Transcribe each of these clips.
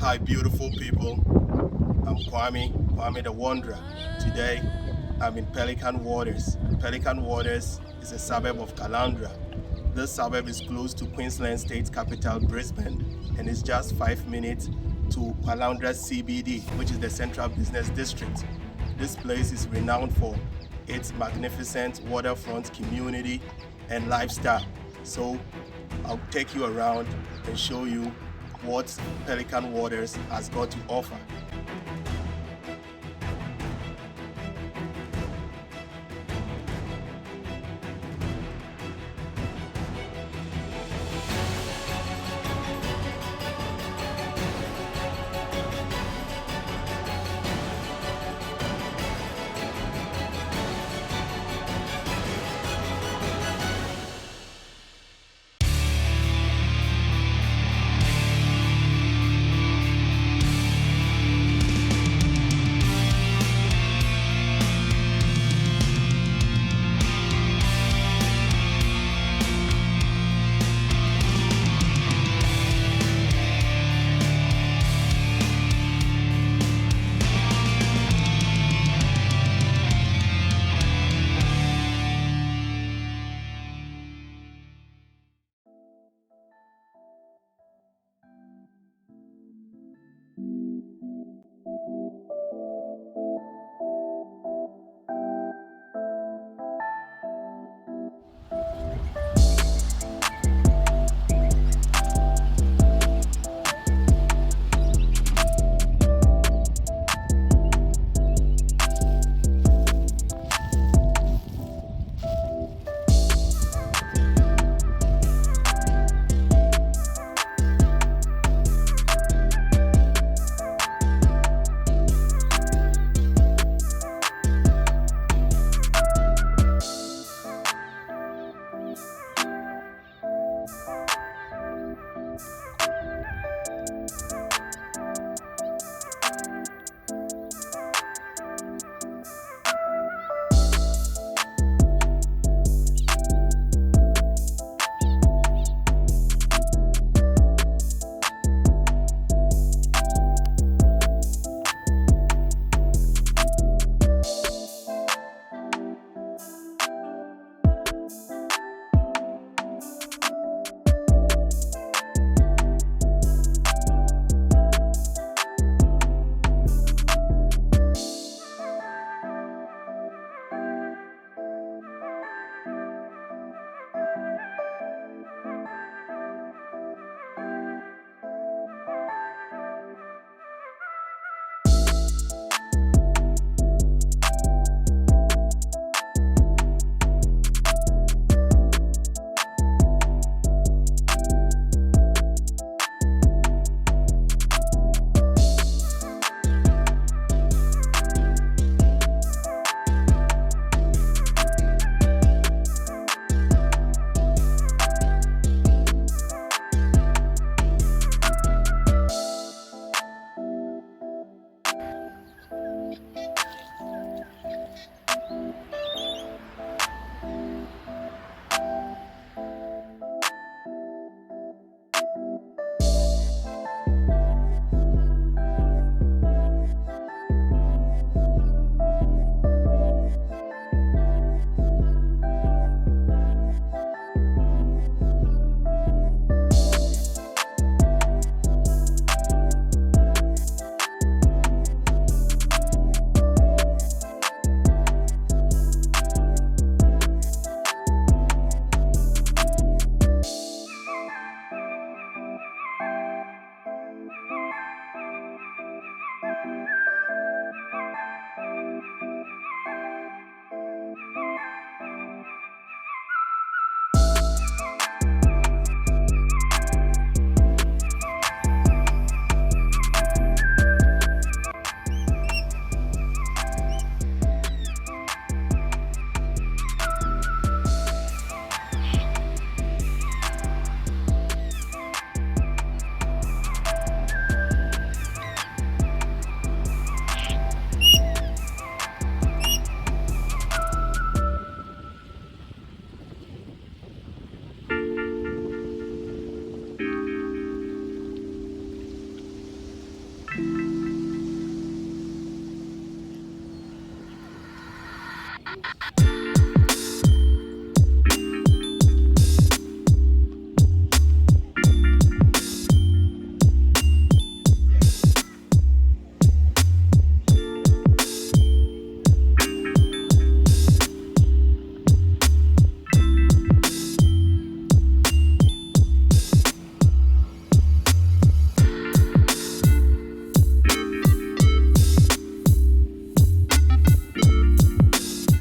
Hi, beautiful people. I'm Kwame the Wanderer. Today, I'm in Pelican Waters. Pelican Waters is a suburb of Caloundra. This suburb is close to Queensland State capital, Brisbane, and is just 5 minutes to Caloundra CBD, which is the Central Business District. This place is renowned for its magnificent waterfront community and lifestyle. So, I'll take you around and show you what Pelican Waters has got to offer.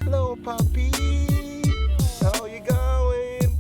Hello, puppy. How you going?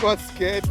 Got scared.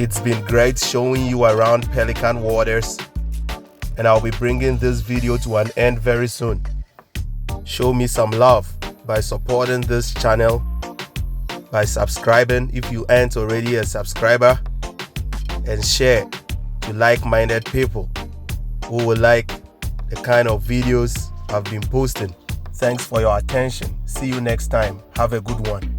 It's been great showing you around Pelican Waters, and I'll be bringing this video to an end very soon. Show me some love by supporting this channel, by subscribing if you aren't already a subscriber, and share to like-minded people who will like the kind of videos I've been posting. Thanks for your attention. See you next time. Have a good one.